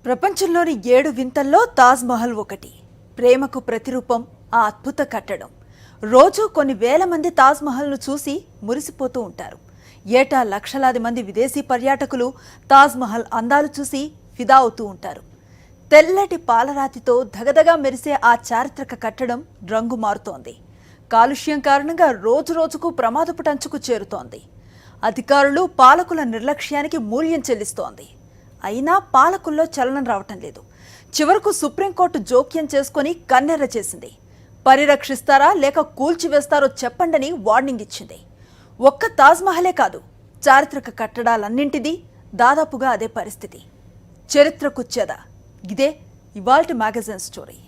ప్రపంచంలోని 7 వింతల్లో తాజ్ మహల్ ఒకటి. ప్రేమకు ప్రతిరూపం ఆ అద్భుత కట్టడం. రోజు కొన్ని వేల మంది తాజ్ మహల్ను చూసి మురిసిపోతూ ఉంటారు. ఏటా లక్షలాది మంది విదేశీ పర్యాటకులు తాజ్ మహల్ అందాలు చూసి ఫిదా అవుతూ ఉంటారు. తెల్లటి పాలరాతితో ధగధగా మెరిసే ఆ చారిత్రక కట్టడం రంగు మారుతోంది. కాలుష్యం కారణంగా రోజురోజుకు ప్రమాదపు టంచుకు చేరుతోంది. అధికారులు పాలకుల నిర్లక్ష్యానికి మూల్యం చెల్లిస్తోంది. అయినా పాలకుల్లో చలనం రావటం లేదు. చివరకు సుప్రీంకోర్టు జోక్యం చేసుకుని కన్నెర్ర చేసింది. పరిరక్షిస్తారా లేక కూల్చివేస్తారో చెప్పండని వార్నింగ్ ఇచ్చింది. ఒక్క తాజ్మహలే కాదు, చారిత్రక కట్టడాలన్నింటిది దాదాపుగా అదే పరిస్థితి. చరిత్రకు చెద. ఇదే ఇవాల్టి మ్యాగజైన్ స్టోరీ.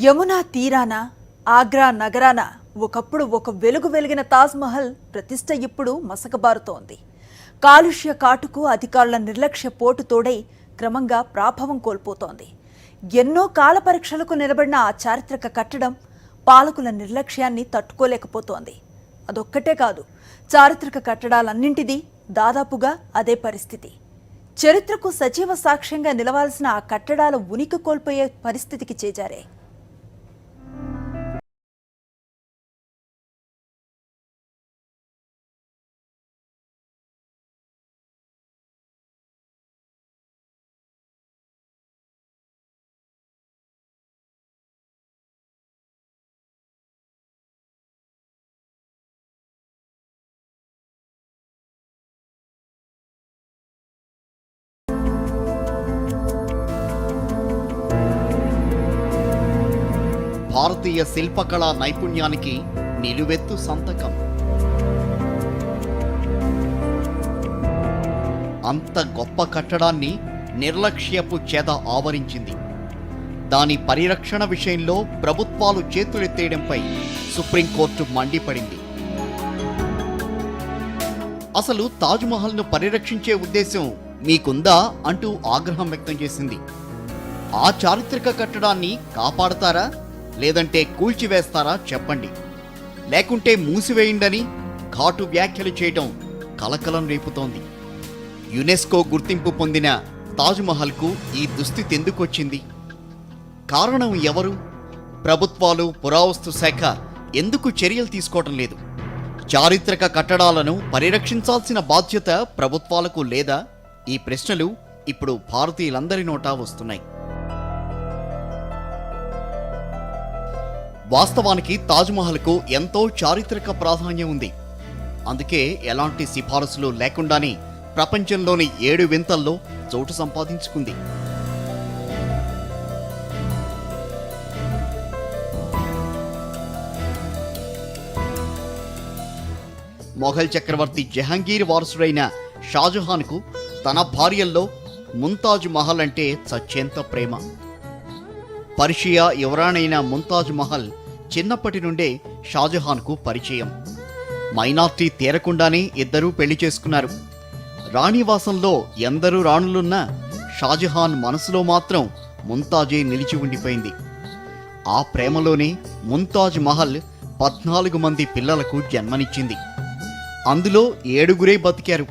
యమునా తీరాన, ఆగ్రా నగరాన ఒకప్పుడు ఒక వెలుగు వెలిగిన తాజ్ మహల్ ప్రతిష్ట ఇప్పుడు మసకబారుతోంది. కాలుష్య కాటుకు అధికారుల నిర్లక్ష్య పోటు తోడై క్రమంగా ప్రాభవం కోల్పోతోంది. ఎన్నో కాల పరీక్షలకు నిలబడిన ఆ చారిత్రక కట్టడం పాలకుల నిర్లక్ష్యాన్ని తట్టుకోలేకపోతోంది. అదొక్కటే కాదు, చారిత్రక కట్టడాలన్నింటిది దాదాపుగా అదే పరిస్థితి. చరిత్రకు సజీవ సాక్ష్యంగా నిలవాల్సిన ఆ కట్టడాల ఉనికి కోల్పోయే పరిస్థితికి చేజారే. భారతీయ శిల్పకళా నైపుణ్యానికి నిలువెత్తు సంతకం. అంత గొప్ప కట్టడాన్ని నిర్లక్ష్యపు చెద ఆవరించింది. దాని పరిరక్షణ విషయంలో ప్రభుత్వాలు చేతులెత్తేయడంపై సుప్రీంకోర్టు మండిపడింది. అసలు తాజ్మహల్ను పరిరక్షించే ఉద్దేశం మీకుందా అంటూ ఆగ్రహం వ్యక్తం చేసింది. ఆ చారిత్రక కట్టడాన్ని కాపాడతారా లేదంటే కూల్చివేస్తారా చెప్పండి, లేకుంటే మూసివేయండని ఘాటు వ్యాఖ్యలు చేయడం కలకలం రేపుతోంది. యునెస్కో గుర్తింపు పొందిన తాజ్మహల్కు ఈ దుస్థితి ఎందుకొచ్చింది? కారణం ఎవరు? ప్రభుత్వాలు, పురావస్తు శాఖ ఎందుకు చర్యలు తీసుకోవటం లేదు? చారిత్రక కట్టడాలను పరిరక్షించాల్సిన బాధ్యత ప్రభుత్వాలకు లేదా? ఈ ప్రశ్నలు ఇప్పుడు భారతీయులందరి నోటా వస్తున్నాయి. వాస్తవానికి తాజ్మహల్కు ఎంతో చారిత్రక ప్రాధాన్యం ఉంది. అందుకే ఎలాంటి సిఫారసులు లేకుండానే ప్రపంచంలోని 7 వింతల్లో చోటు సంపాదించుకుంది. మొఘల్ చక్రవర్తి జహంగీర్ వారసుడైన షాజహాన్కు తన భార్యల్లో ముంతాజ్ మహల్ అంటే చచ్చేంత ప్రేమ. పర్షియా యువరాణైన ముంతాజ్ మహల్ చిన్నప్పటి నుండే షాజహాన్కు పరిచయం. మైనార్టీ తీరకుండానే ఇద్దరూ పెళ్లి చేసుకున్నారు. రాణివాసంలో ఎందరూ రాణులున్నా షాజహాన్ మనసులో మాత్రం ముంతాజే నిలిచి ఉండిపోయింది. ఆ ప్రేమలోనే ముంతాజ్ మహల్ 14 మంది పిల్లలకు జన్మనిచ్చింది. అందులో 7గురే బతికారు.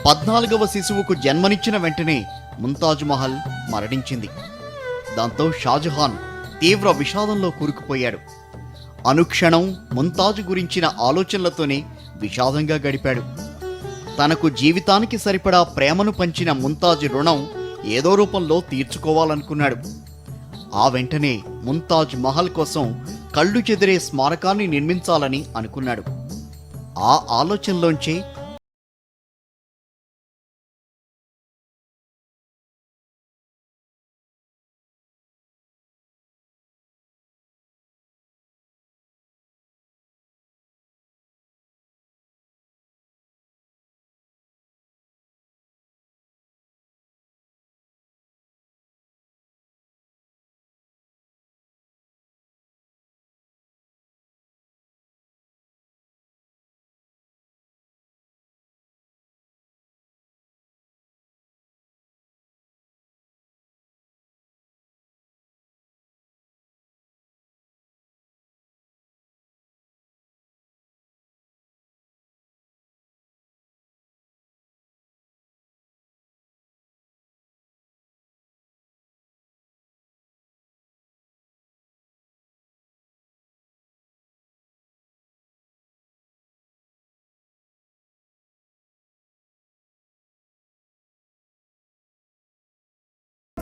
14వ శిశువుకు జన్మనిచ్చిన వెంటనే ముంతాజ్ మహల్ మరణించింది. దాంతో షాజహాన్ తీవ్ర విషాదంలో కూరుకుపోయాడు. అనుక్షణం ముంతాజ్ గురించిన ఆలోచనలతోనే విషాదంగా గడిపాడు. తనకు జీవితానికి సరిపడా ప్రేమను పంచిన ముంతాజ్ రుణం ఏదో రూపంలో తీర్చుకోవాలనుకున్నాడు. ఆ వెంటనే ముంతాజ్ మహల్ కోసం కళ్ళు చెదిరే స్మారకాన్ని నిర్మించాలని అనుకున్నాడు. ఆ ఆలోచనలోంచే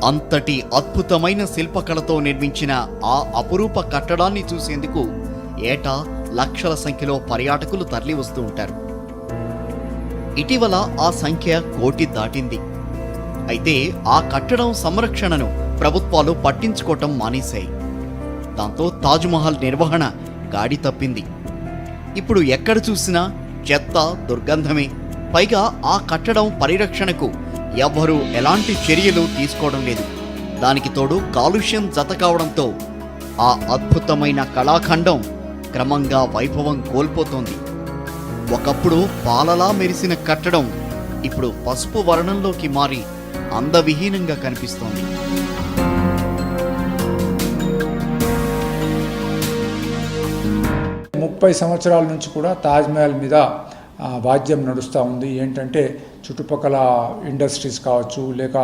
అంతటి అద్భుతమైన శిల్పకళతో నిర్మించిన ఆ అపురూప కట్టడాన్ని చూసేందుకు ఏటా లక్షల సంఖ్యలో పర్యాటకులు తరలి వస్తూ ఉంటారు. ఇటీవల ఆ సంఖ్య 1 కోటి దాటింది. అయితే ఆ కట్టడం సంరక్షణను ప్రభుత్వాలు పట్టించుకోవటం మానేశాయి. దాంతో తాజ్మహల్ నిర్వహణ గాడి తప్పింది. ఇప్పుడు ఎక్కడ చూసినా చెత్త, దుర్గంధమే. పైగా ఆ కట్టడం పరిరక్షణకు ఎవ్వరూ ఎలాంటి చర్యలు తీసుకోవడం లేదు. దానికి తోడు కాలుష్యం జత కావడంతో ఆ అద్భుతమైన కళాఖండం క్రమంగా వైభవం కోల్పోతోంది. ఒకప్పుడు పాలలా మెరిసిన కట్టడం ఇప్పుడు పసుపు వర్ణంలోకి మారి అందవిహీనంగా కనిపిస్తోంది. ముప్పై సంవత్సరాల నుంచి కూడా తాజ్మహల్ మీద వాద్యం నడుస్తూ ఉంది. ఏంటంటే చుట్టుపక్కల ఇండస్ట్రీస్ కావచ్చు, లేక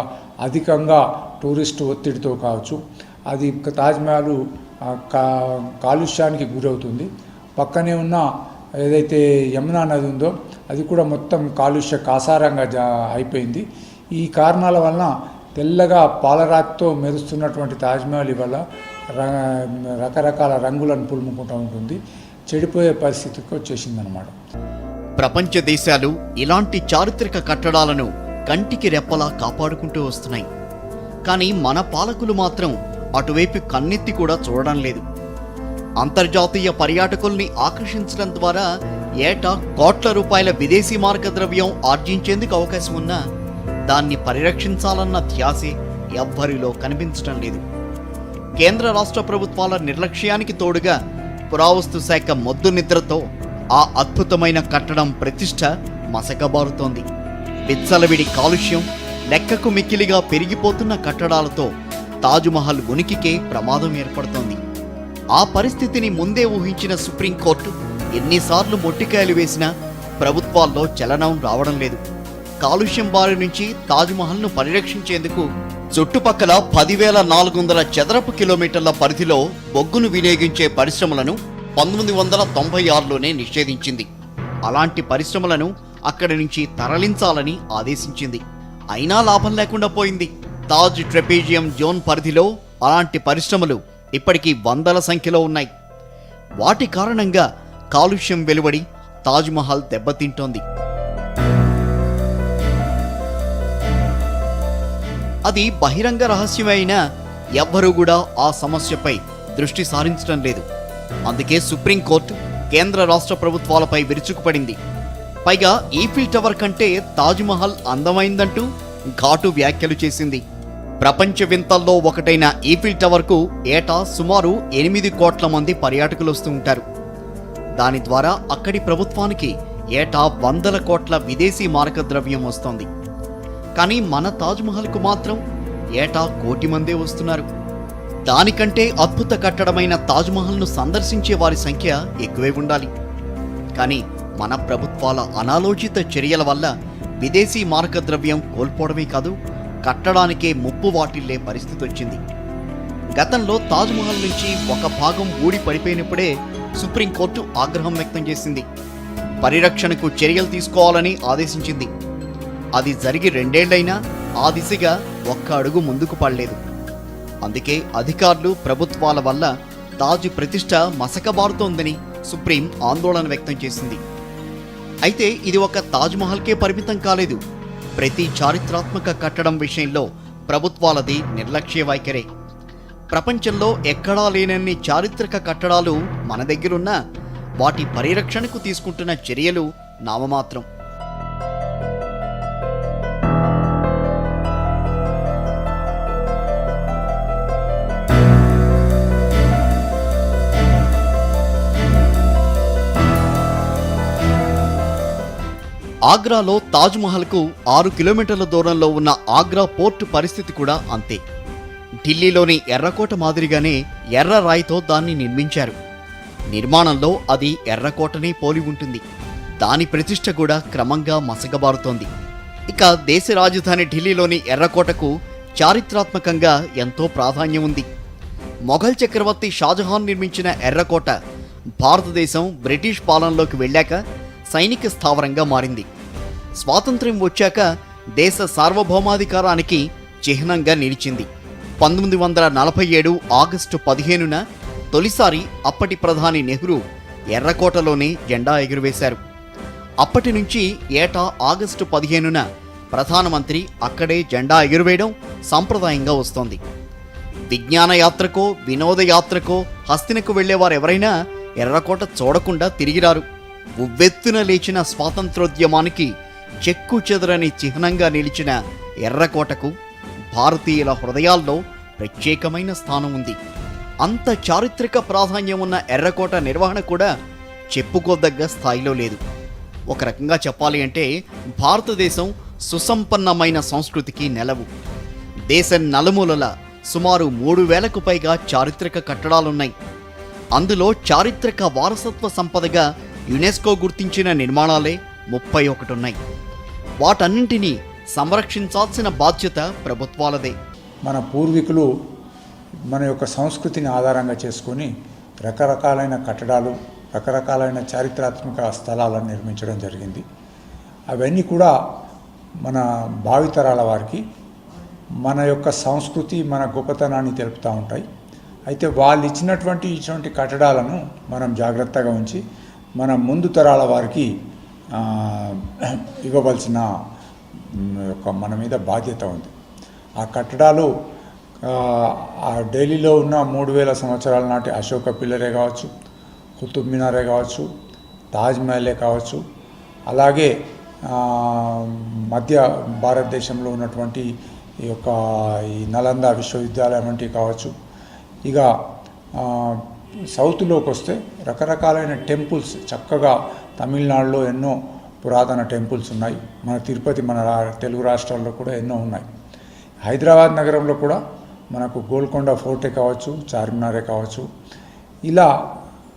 అధికంగా టూరిస్టు ఒత్తిడితో కావచ్చు, అది తాజ్మహల్ కాలుష్యానికి గురవుతుంది. పక్కనే ఉన్న ఏదైతే యమునా నది ఉందో అది కూడా మొత్తం కాలుష్య కాసారంగా అయిపోయింది. ఈ కారణాల వలన తెల్లగా పాలరాతితో మెరుస్తున్నటువంటి తాజ్మహల్ వల్ల రకరకాల రంగులను పులుముకుంటూ ఉంటుంది. చెడిపోయే పరిస్థితికి వచ్చేసిందనమాట. ప్రపంచ దేశాలు ఇలాంటి చారిత్రక కట్టడాలను కంటికి రెప్పలా కాపాడుకుంటూ వస్తున్నాయి. కానీ మన పాలకులు మాత్రం అటువైపు కన్నెత్తి కూడా చూడడం లేదు. అంతర్జాతీయ పర్యాటకుల్ని ఆకర్షించడం ద్వారా ఏటా కోట్ల రూపాయల విదేశీ మార్గ ద్రవ్యం ఆర్జించేందుకు అవకాశం ఉన్నా దాన్ని పరిరక్షించాలన్న ధ్యాసే ఎవ్వరిలో కనిపించడం లేదు. కేంద్ర రాష్ట్ర ప్రభుత్వాల నిర్లక్ష్యానికి తోడుగా పురావస్తు శాఖ మొద్దు నిద్రతో ఆ అద్భుతమైన కట్టడం ప్రతిష్ట మసకబారుతోంది. విచ్చలవిడి కాలుష్యం, లెక్కకు మిక్కిలిగా పెరిగిపోతున్న కట్టడాలతో తాజ్మహల్ ఉనికికే ప్రమాదం ఏర్పడుతోంది. ఆ పరిస్థితిని ముందే ఊహించిన సుప్రీంకోర్టు ఎన్నిసార్లు మొట్టికాయలు వేసినా ప్రభుత్వాల్లో చలనం రావడం లేదు. కాలుష్యం బారి నుంచి తాజ్మహల్ను పరిరక్షించేందుకు చుట్టుపక్కల 10,400 చదరపు కిలోమీటర్ల పరిధిలో బొగ్గును వినియోగించే పరిశ్రమలను 1996లోనే నిషేధించింది. అలాంటి పరిశ్రమలను అక్కడి నుంచి తరలించాలని ఆదేశించింది. అయినా లాభం లేకుండా పోయింది. తాజ్ ట్రెపేజియం జోన్ పరిధిలో అలాంటి పరిశ్రమలు ఇప్పటికీ వందల సంఖ్యలో ఉన్నాయి. వాటి కారణంగా కాలుష్యం వెలువడి తాజ్మహల్ దెబ్బతింటోంది. అది బహిరంగ రహస్యమైనా ఎవ్వరూ కూడా ఆ సమస్యపై దృష్టి సారించడం లేదు. అందుకే సుప్రీంకోర్టు కేంద్ర రాష్ట్ర ప్రభుత్వాలపై విరుచుకుపడింది. పైగా ఈఫిల్ టవర్ కంటే తాజ్మహల్ అందమైందంటూ ఘాటు వ్యాఖ్యలు చేసింది. ప్రపంచ వింతల్లో ఒకటైన ఈఫిల్ టవర్కు ఏటా సుమారు 8 కోట్ల మంది పర్యాటకులు వస్తూ ఉంటారు. దాని ద్వారా అక్కడి ప్రభుత్వానికి ఏటా 100 కోట్ల విదేశీ మారక ద్రవ్యం వస్తోంది. కానీ మన తాజ్మహల్కు మాత్రం ఏటా 1 కోటి మందే వస్తున్నారు. దానికంటే అద్భుత కట్టడమైన తాజ్మహల్ను సందర్శించే వారి సంఖ్య ఎక్కువే ఉండాలి. కానీ మన ప్రభుత్వాల అనాలోచిత చర్యల వల్ల విదేశీ మారక ద్రవ్యం కోల్పోవడమే కాదు, కట్టడానికే ముప్పు వాటిల్లే పరిస్థితి వచ్చింది. గతంలో తాజ్మహల్ నుంచి ఒక భాగం ఊడి పడిపోయినప్పుడే సుప్రీంకోర్టు ఆగ్రహం వ్యక్తం చేసింది. పరిరక్షణకు చర్యలు తీసుకోవాలని ఆదేశించింది. అది జరిగి 2 ఏళ్లైనా ఆ దిశగా ఒక్క అడుగు ముందుకు పడలేదు. అందుకే అధికారులు, ప్రభుత్వాల వల్ల తాజ్ ప్రతిష్ట మసకబారుతోందని సుప్రీం ఆందోళన వ్యక్తం చేసింది. అయితే ఇది ఒక తాజ్మహల్కే పరిమితం కాలేదు. ప్రతి చారిత్రాత్మక కట్టడం విషయంలో ప్రభుత్వాలది నిర్లక్ష్య వైఖరే. ప్రపంచంలో ఎక్కడా లేనన్ని చారిత్రక కట్టడాలు మన దగ్గరున్నా వాటి పరిరక్షణకు తీసుకుంటున్న చర్యలు నామమాత్రం. ఆగ్రాలో తాజ్మహల్కు 6 కిలోమీటర్ల దూరంలో ఉన్న ఆగ్రా పోర్టు పరిస్థితి కూడా అంతే. ఢిల్లీలోని ఎర్రకోట మాదిరిగానే ఎర్ర రాయితో దాన్ని నిర్మించారు. నిర్మాణంలో అది ఎర్రకోటనే పోలి ఉంటుంది. దాని ప్రతిష్ట కూడా క్రమంగా మసకబారుతోంది. ఇక దేశ రాజధాని ఢిల్లీలోని ఎర్రకోటకు చారిత్రాత్మకంగా ఎంతో ప్రాధాన్యం ఉంది. మొఘల్ చక్రవర్తి షాజహాన్ నిర్మించిన ఎర్రకోట భారతదేశం బ్రిటిష్ పాలనలోకి వెళ్ళాక సైనిక స్థావరంగా మారింది. స్వాతంత్ర్యం వచ్చాక దేశ సార్వభౌమాధికారానికి చిహ్నంగా నిలిచింది. 1947 ఆగస్టు 15న తొలిసారి అప్పటి ప్రధాని నెహ్రూ ఎర్రకోటలోనే జెండా ఎగురవేశారు. అప్పటి నుంచి ఏటా ఆగస్టు 15న ప్రధానమంత్రి అక్కడే జెండా ఎగురవేయడం సాంప్రదాయంగా వస్తోంది. విజ్ఞాన యాత్రకో వినోద యాత్రకో హస్తినకు వెళ్లేవారెవరైనా ఎర్రకోట చూడకుండా తిరిగిరారు. ఉవ్వెత్తున లేచిన స్వాతంత్రోద్యమానికి చెక్కు చెదరని చిహ్నంగా నిలిచిన ఎర్రకోటకు భారతీయుల హృదయాల్లో ప్రత్యేకమైన స్థానం ఉంది. అంత చారిత్రక ప్రాధాన్యం ఉన్న ఎర్రకోట నిర్వహణ కూడా చెప్పుకోదగ్గ స్థాయిలో లేదు. ఒక రకంగా చెప్పాలి అంటే భారతదేశం సుసంపన్నమైన సంస్కృతికి నెలవు. దేశం నలుమూలల సుమారు 3000కు పైగా చారిత్రక కట్టడాలున్నాయి. అందులో చారిత్రక వారసత్వ సంపదగా యునెస్కో గుర్తించిన నిర్మాణాలే 31 ఉన్నాయి. వాటన్నింటినీ సంరక్షించాల్సిన బాధ్యత ప్రభుత్వాలదే. మన పూర్వీకులు మన యొక్క సంస్కృతిని ఆధారంగా చేసుకొని రకరకాలైన కట్టడాలు, రకరకాలైన చారిత్రాత్మక స్థలాలను నిర్మించడం జరిగింది. అవన్నీ కూడా మన భావితరాల వారికి మన యొక్క సంస్కృతి, మన గొప్పతనాన్ని తెలుపుతూ ఉంటాయి. అయితే వాళ్ళు ఇటువంటి కట్టడాలను మనం జాగ్రత్తగా ఉంచి మన ముందు తరాల వారికి ఇవ్వవలసిన మన మీద బాధ్యత ఉంది. ఆ కట్టడాలు ఢిల్లీలో ఉన్న 3000 సంవత్సరాల నాటి అశోక పిల్లరే కావచ్చు, కుతుబ్ మినారే కావచ్చు, తాజ్మహలే కావచ్చు, అలాగే మధ్య భారతదేశంలో ఉన్నటువంటి ఈ నలంద విశ్వవిద్యాలయం వంటివి కావచ్చు. ఇక సౌత్లోకి వస్తే రకరకాలైన టెంపుల్స్ చక్కగా తమిళనాడులో ఎన్నో పురాతన టెంపుల్స్ ఉన్నాయి. మన తిరుపతి, మన తెలుగు రాష్ట్రాల్లో కూడా ఎన్నో ఉన్నాయి. హైదరాబాద్ నగరంలో కూడా మనకు గోల్కొండ ఫోర్టే కావచ్చు, చార్మినారే కావచ్చు. ఇలా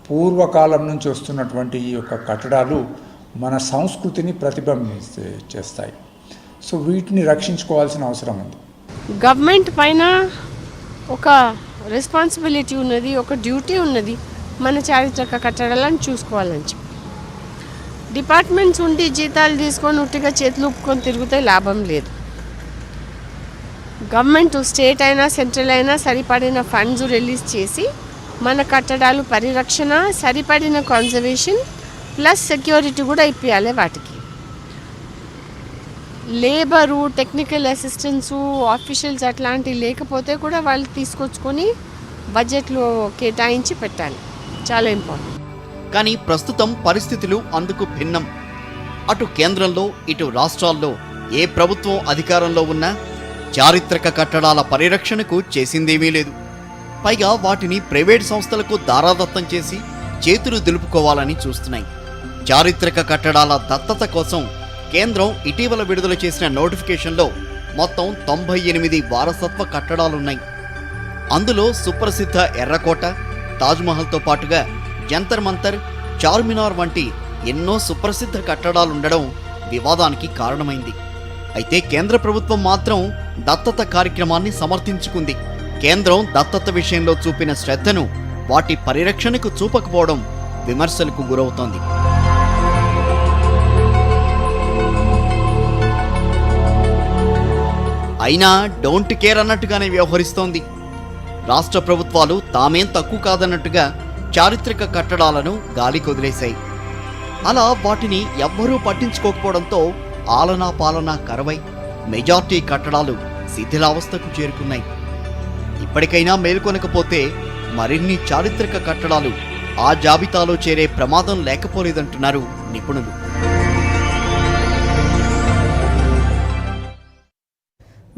పూర్వకాలం నుంచి వస్తున్నటువంటి ఈ యొక్క కట్టడాలు మన సంస్కృతిని చేస్తాయి. సో వీటిని రక్షించుకోవాల్సిన అవసరం ఉంది. గవర్నమెంట్ పైన ఒక రెస్పాన్సిబిలిటీ ఉన్నది, ఒక డ్యూటీ ఉన్నది, మన చారిత్రక కట్టడాలను చూసుకోవాలని చెప్పి. డిపార్ట్మెంట్స్ ఉండి జీతాలు తీసుకొని ఉట్టిగా చేతులు ఊపుకొని తిరిగితే లాభం లేదు. గవర్నమెంట్ స్టేట్ అయినా సెంట్రల్ అయినా సరిపడిన ఫండ్స్ రిలీజ్ చేసి మన కట్టడాలు పరిరక్షణ, సరిపడిన కన్జర్వేషన్ ప్లస్ సెక్యూరిటీ కూడా ఇప్పించాలి. వాటికి లేబరు, టెక్నికల్ అసిస్టెన్సు, ఆఫీషియల్స్ అట్లాంటివి లేకపోతే కూడా వాళ్ళు తీసుకొచ్చుకొని బడ్జెట్లో కేటాయించి పెట్టాలి. చాలా ఇంపార్టెంట్. కానీ ప్రస్తుతం పరిస్థితులు అందుకు భిన్నం. అటు కేంద్రంలో ఇటు రాష్ట్రాల్లో ఏ ప్రభుత్వం అధికారంలో ఉన్నా చారిత్రక కట్టడాల పరిరక్షణకు చేసిందేమీ లేదు. పైగా వాటిని ప్రైవేట్ సంస్థలకు దారాదత్తం చేసి చేతులు దులుపుకోవాలని చూస్తున్నాయి. చారిత్రక కట్టడాల దత్తత కోసం కేంద్రం ఇటీవల విడుదల చేసిన నోటిఫికేషన్లో మొత్తం 98 వారసత్వ కట్టడాలున్నాయి. అందులో సుప్రసిద్ధ ఎర్రకోట, తాజ్మహల్తో పాటుగా జంతర్ మంతర్, చార్మినార్ వంటి ఎన్నో సుప్రసిద్ధ కట్టడాలుండడం వివాదానికి కారణమైంది. అయితే కేంద్ర ప్రభుత్వం మాత్రం దత్తత కార్యక్రమాన్ని సమర్థించుకుంది. కేంద్రం దత్తత విషయంలో చూపిన శ్రద్ధను వాటి పరిరక్షణకు చూపకపోవడం విమర్శలకు గురవుతోంది. అయినా డోంట్ కేర్ అన్నట్టుగానే వ్యవహరిస్తోంది. రాష్ట్ర ప్రభుత్వాలు తామేం తక్కువ కాదన్నట్టుగా చారిత్రక కట్టడాలను గాలికి వదిలేశాయి. అలా వాటిని ఎవ్వరూ పట్టించుకోకపోవడంతో ఆలనా పాలనా కరవై మెజార్టీ కట్టడాలు శిథిలావస్థకు చేరుకున్నాయి. ఇప్పటికైనా మేల్కొనకపోతే మరిన్ని చారిత్రక కట్టడాలు ఆ జాబితాలో చేరే ప్రమాదం లేకపోలేదంటున్నారు నిపుణులు.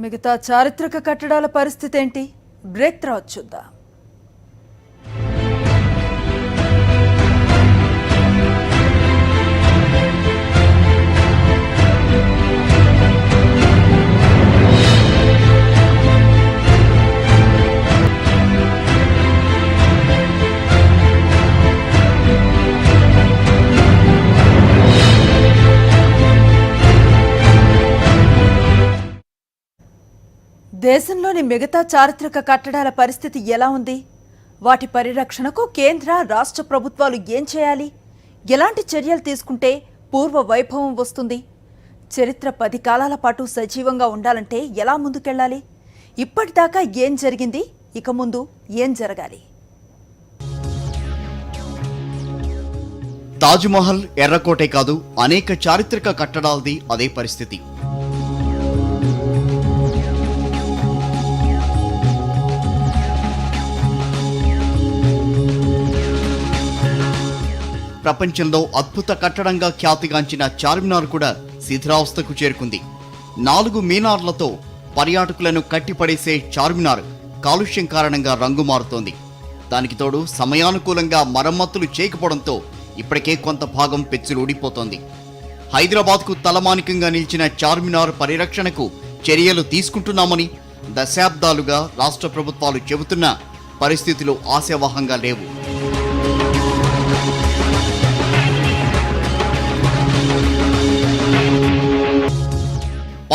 మిగతా చారిత్రక కట్టడాల పరిస్థితి ఏంటి? బ్రేక్ తర్వాత చూద్దాం. దేశంలోని మిగతా చారిత్రక కట్టడాల పరిస్థితి ఎలా ఉంది? వాటి పరిరక్షణకు కేంద్ర, రాష్ట్ర ప్రభుత్వాలు ఏం చేయాలి? ఎలాంటి చర్యలు తీసుకుంటే పూర్వ వైభవం వస్తుంది? చరిత్ర 10 కాలాల పాటు సజీవంగా ఉండాలంటే ఎలా ముందుకెళ్లాలి? ఇప్పటిదాకా ఏం జరిగింది, ఇక ముందు ఏం జరగాలి? తాజ్మహల్, ఎర్రకోటే కాదు, అనేక చారిత్రక కట్టడాలది అదే పరిస్థితి. ప్రపంచంలో అద్భుత కట్టడంగా ఖ్యాతిగాంచిన చార్మినార్ కూడా శిథిలావస్థకు చేరుకుంది. 4 మీనార్లతో పర్యాటకులను కట్టిపడేసే చార్మినార్ కాలుష్యం కారణంగా రంగు మారుతోంది. దానికి తోడు సమయానుకూలంగా మరమ్మతులు చేయకపోవడంతో ఇప్పటికే కొంత భాగం పెచ్చులూడిపోతోంది. హైదరాబాద్కు తలమానికంగా నిలిచిన చార్మినార్ పరిరక్షణకు చర్యలు తీసుకుంటున్నామని దశాబ్దాలుగా రాష్ట్ర ప్రభుత్వాలు చెబుతున్నా పరిస్థితులు ఆశావహంగా లేవు.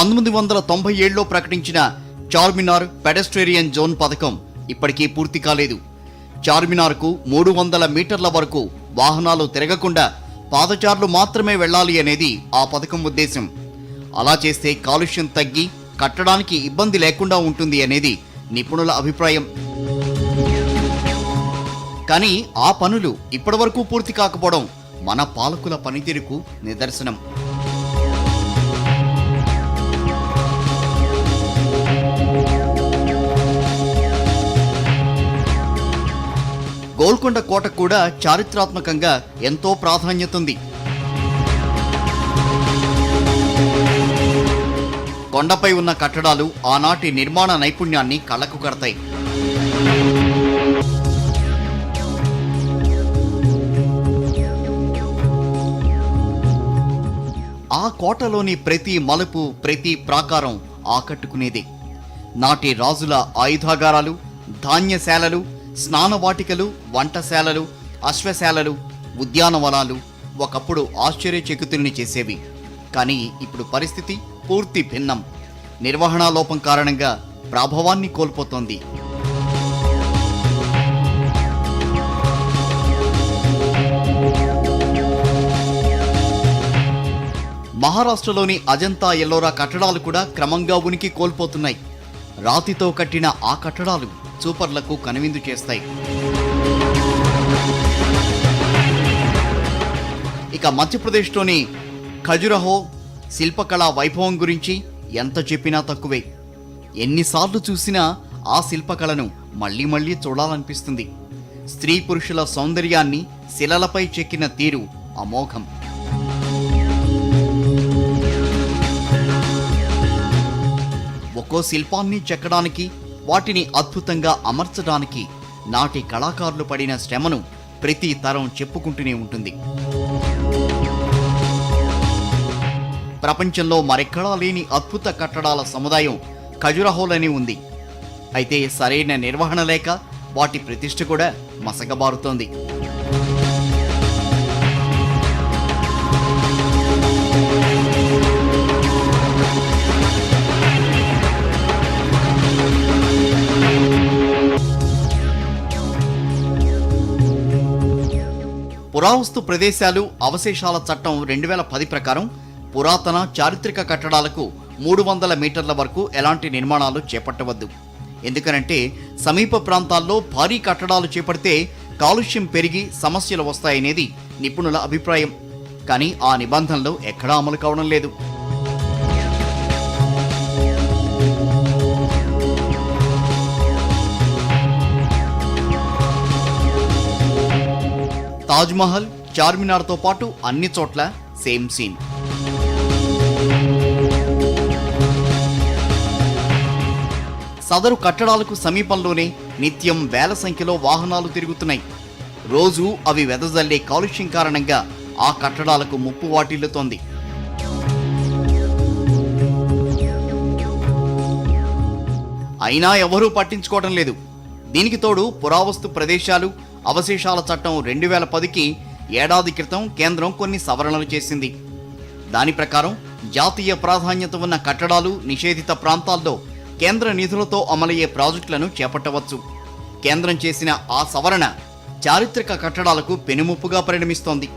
1997లో ప్రకటించిన చార్మినార్ పెడెస్ట్రేరియన్ జోన్ పథకం ఇప్పటికీ పూర్తి కాలేదు. చార్మినార్కు 300 మీటర్ల వరకు వాహనాలు తిరగకుండా పాదచారులు మాత్రమే వెళ్లాలి అనేది ఆ పథకం ఉద్దేశం. అలా చేస్తే కాలుష్యం తగ్గి కట్టడానికి ఇబ్బంది లేకుండా ఉంటుంది అనేది నిపుణుల అభిప్రాయం. కానీ ఆ పనులు ఇప్పటివరకు పూర్తి కాకపోవడం మన పాలకుల పనితీరుకు నిదర్శనం. గోల్కొండ కోట కూడా చారిత్రాత్మకంగా ఎంతో ప్రాధాన్యత ఉంది. కొండపై ఉన్న కట్టడాలు ఆనాటి నిర్మాణ నైపుణ్యాన్ని కళ్ళకు కడతాయి. ఆ కోటలోని ప్రతి మలుపు, ప్రతి ప్రాకారం ఆకట్టుకునేది. నాటి రాజుల ఆయుధాగారాలు, ధాన్యశాలలు, స్నానవాటికలు, వంటశాలలు, అశ్వశాలలు, ఉద్యానవనాలు ఒకప్పుడు ఆశ్చర్యచకితుల్ని చేసేవి. కానీ ఇప్పుడు పరిస్థితి పూర్తి భిన్నం. నిర్వహణా లోపం కారణంగా ప్రాభవాన్ని కోల్పోతోంది. మహారాష్ట్రలోని అజంతా, ఎల్లోరా కట్టడాలు కూడా క్రమంగా ఉనికి కోల్పోతున్నాయి. రాతితో కట్టిన ఆ కట్టడాలు చూపర్లకు కనువిందు చేస్తాయి. ఇక మధ్యప్రదేశ్లోని ఖజురహో శిల్పకళా వైభవం గురించి ఎంత చెప్పినా తక్కువే. ఎన్నిసార్లు చూసినా ఆ శిల్పకళను మళ్లీ మళ్లీ చూడాలనిపిస్తుంది. స్త్రీ పురుషుల సౌందర్యాన్ని శిలలపై చెక్కిన తీరు అమోఘం. ఒక్కో శిల్పాన్ని చెక్కడానికి, వాటిని అద్భుతంగా అమర్చడానికి నాటి కళాకారులు పడిన శ్రమను ప్రతి తరం చెప్పుకుంటూనే ఉంటుంది. ప్రపంచంలో మరెక్కడా లేని అద్భుత కట్టడాల సముదాయం ఖజురహోలోనే ఉంది. అయితే సరైన నిర్వహణ లేక వాటి ప్రతిష్ఠ కూడా మసకబారుతోంది. పురావస్తు ప్రదేశాలు అవశేషాల చట్టం 2010 ప్రకారం పురాతన చారిత్రక కట్టడాలకు 300 మీటర్ల వరకు ఎలాంటి నిర్మాణాలు చేపట్టవద్దు. ఎందుకనంటే సమీప ప్రాంతాల్లో భారీ కట్టడాలు చేపడితే కాలుష్యం పెరిగి సమస్యలు వస్తాయనేది నిపుణుల అభిప్రాయం. కానీ ఆ నిబంధనలు ఎక్కడా అమలు కావడం లేదు. తాజ్మహల్, చార్మినార్తో పాటు అన్ని చోట్ల సేమ్ సీన్. సదరు కట్టడాలకు సమీపంలోనే నిత్యం వేల సంఖ్యలో వాహనాలు తిరుగుతున్నాయి. రోజు అవి వెదజల్లే కాలుష్యం కారణంగా ఆ కట్టడాలకు ముప్పు వాటిల్లుతోంది. అయినా ఎవరూ పట్టించుకోవడం లేదు. దీనికి తోడు పురావస్తు ప్రదేశాలు అవశేషాల చట్టం 2010కి ఏడాది క్రితం కేంద్రం కొన్ని సవరణలు చేసింది. దాని ప్రకారం జాతీయ ప్రాధాన్యత ఉన్న కట్టడాలు, నిషేధిత ప్రాంతాల్లో కేంద్ర నిధులతో అమలయ్యే ప్రాజెక్టులను చేపట్టవచ్చు. కేంద్రం చేసిన ఆ సవరణ చారిత్రక కట్టడాలకు పెనుముప్పుగా పరిణమిస్తోంది.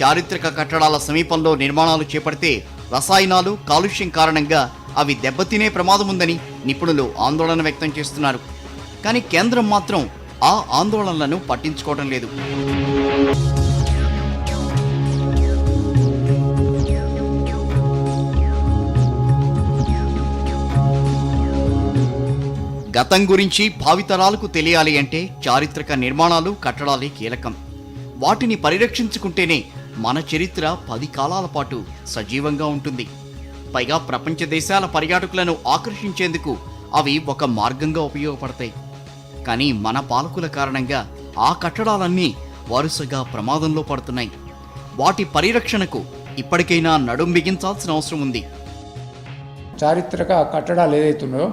చారిత్రక కట్టడాల సమీపంలో నిర్మాణాలు చేపడితే రసాయనాలు, కాలుష్యం కారణంగా అవి దెబ్బతినే ప్రమాదం ఉందని నిపుణులు ఆందోళన వ్యక్తం చేస్తున్నారు. కానీ కేంద్రం మాత్రం ఆ ఆందోళనలను పట్టించుకోవడం లేదు. గతం గురించి భావితరాలకు తెలియాలి అంటే చారిత్రక నిర్మాణాలు, కట్టడాలే కీలకం. వాటిని పరిరక్షించుకుంటేనే మన చరిత్ర 10 కాలాల పాటు సజీవంగా ఉంటుంది. పైగా ప్రపంచ దేశాల పర్యాటకులను ఆకర్షించేందుకు అవి ఒక మార్గంగా ఉపయోగపడతాయి. కానీ మన పాలకుల కారణంగా ఆ కట్టడాలన్నీ వరుసగా ప్రమాదంలో పడుతున్నాయి. వాటి పరిరక్షణకు ఇప్పటికైనా నడుం బిగించాల్సిన అవసరం ఉంది. చారిత్రక కట్టడాలు ఏదైతున్నాయో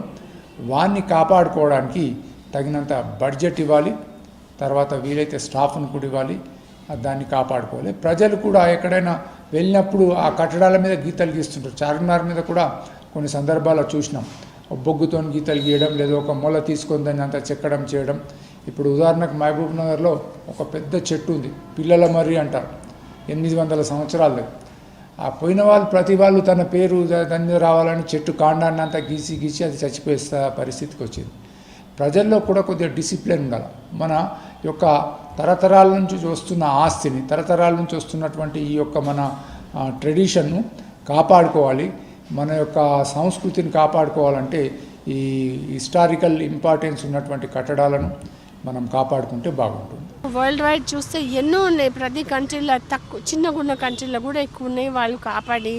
వాన్ని కాపాడుకోవడానికి తగినంత బడ్జెట్ ఇవ్వాలి, తర్వాత వీలైతే స్టాఫ్ను కూడా ఇవ్వాలి, దాన్ని కాపాడుకోవాలి. ప్రజలు కూడా ఎక్కడైనా వెళ్ళినప్పుడు ఆ కట్టడాల మీద గీతలు గీస్తుంటారు. చార్మినార్ మీద కూడా కొన్ని సందర్భాల్లో చూసినాం, బొగ్గుతో గీతలు గీయడం, లేదా ఒక మొల తీసుకొని దాన్ని అంతా చెక్కడం చేయడం. ఇప్పుడు ఉదాహరణకు మహబూబ్ నగర్లో ఒక పెద్ద చెట్టు ఉంది, పిల్లల మర్రి అంటారు, 800 సంవత్సరాలు. ఆ పోయిన వాళ్ళు ప్రతి వాళ్ళు తన పేరు దాని మీద రావాలని చెట్టు కాండాన్ని అంతా గీసి అది చచ్చిపోయే పరిస్థితికి వచ్చింది. ప్రజల్లో కూడా కొద్దిగా డిసిప్లిన్ ఉండాలి. మన యొక్క తరతరాల నుంచి వస్తున్న ఆస్తిని, తరతరాల నుంచి వస్తున్నటువంటి ఈ యొక్క మన ట్రెడిషన్ను కాపాడుకోవాలి. మన యొక్క సంస్కృతిని కాపాడుకోవాలంటే ఈ హిస్టారికల్ ఇంపార్టెన్స్ ఉన్నటువంటి కట్టడాలను మనం కాపాడుకుంటే బాగుంటుంది. వరల్డ్ వైడ్ చూస్తే ఎన్నో ఉన్నాయి. ప్రతి కంట్రీలో చిన్నగా ఉన్న కంట్రీలో కూడా ఎక్కువ ఉన్నాయి. వాళ్ళు కాపాడి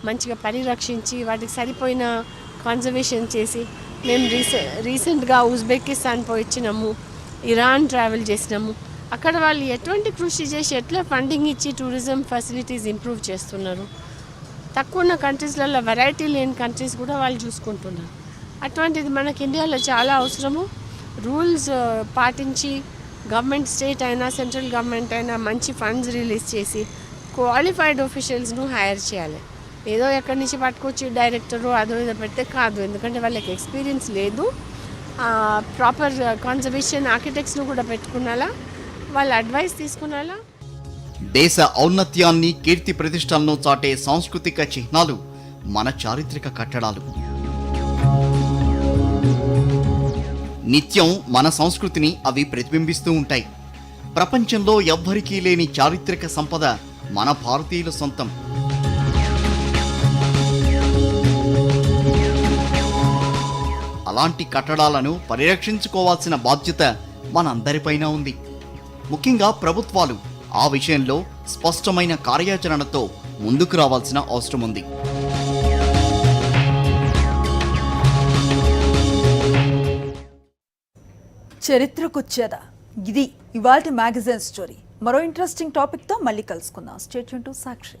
మంచిగా పరిరక్షించి వాటికి సరిపోయిన కన్జర్వేషన్ చేసి, మేము రీసెంట్గా ఉజ్బెకిస్తాన్ పోయిచ్చినాము, ఇరాన్ ట్రావెల్ చేసినాము. అక్కడ వాళ్ళు ఎటువంటి కృషి చేసి ఎట్లా ఫండింగ్ ఇచ్చి టూరిజం ఫెసిలిటీస్ ఇంప్రూవ్ చేస్తున్నారు. తక్కువ ఉన్న కంట్రీస్లలో వెరైటీ లేని కంట్రీస్ కూడా వాళ్ళు చూసుకుంటున్నారు. అటువంటిది మనకి ఇండియాలో చాలా అవసరము. రూల్స్ పాటించి గవర్నమెంట్, స్టేట్ అయినా సెంట్రల్ గవర్నమెంట్ అయినా మంచి ఫండ్స్ రిలీజ్ చేసి క్వాలిఫైడ్ ఆఫీషియల్స్ను హైర్ చేయాలి. ఏదో ఎక్కడి నుంచి పట్టుకొచ్చి డైరెక్టరు అదో ఏదో పెడితే కాదు, ఎందుకంటే వాళ్ళకి ఎక్స్పీరియన్స్ లేదు. ప్రాపర్ కన్జర్వేషన్ ఆర్కిటెక్ట్స్ను కూడా పెట్టుకున్నాలా, వాళ్ళ అడ్వైస్ తీసుకున్నాలా. దేశ ఔన్నత్యాన్ని, కీర్తి ప్రతిష్టలను చాటే సాంస్కృతిక చిహ్నాలు మన చారిత్రక కట్టడాలు. నిత్యం మన సంస్కృతిని అవి ప్రతిబింబిస్తూ ఉంటాయి. ప్రపంచంలో ఎవ్వరికీ లేని చారిత్రక సంపద మన భారతీయుల సొంతం. అలాంటి కట్టడాలను పరిరక్షించుకోవాల్సిన బాధ్యత మనందరిపైన ఉంది. ముఖ్యంగా ప్రభుత్వాలు ఆ విషయంలో స్పష్టమైన కార్యాచరణతో ముందుకు రావాల్సిన అవసరం ఉంది. చరిత్రకు చెద. ఇది ఇవాల్టి మ్యాగజైన్ స్టోరీ. మరో ఇంట్రెస్టింగ్ టాపిక్తో మళ్ళీ కలుసుకుందాం. Stay tune to Sakshi.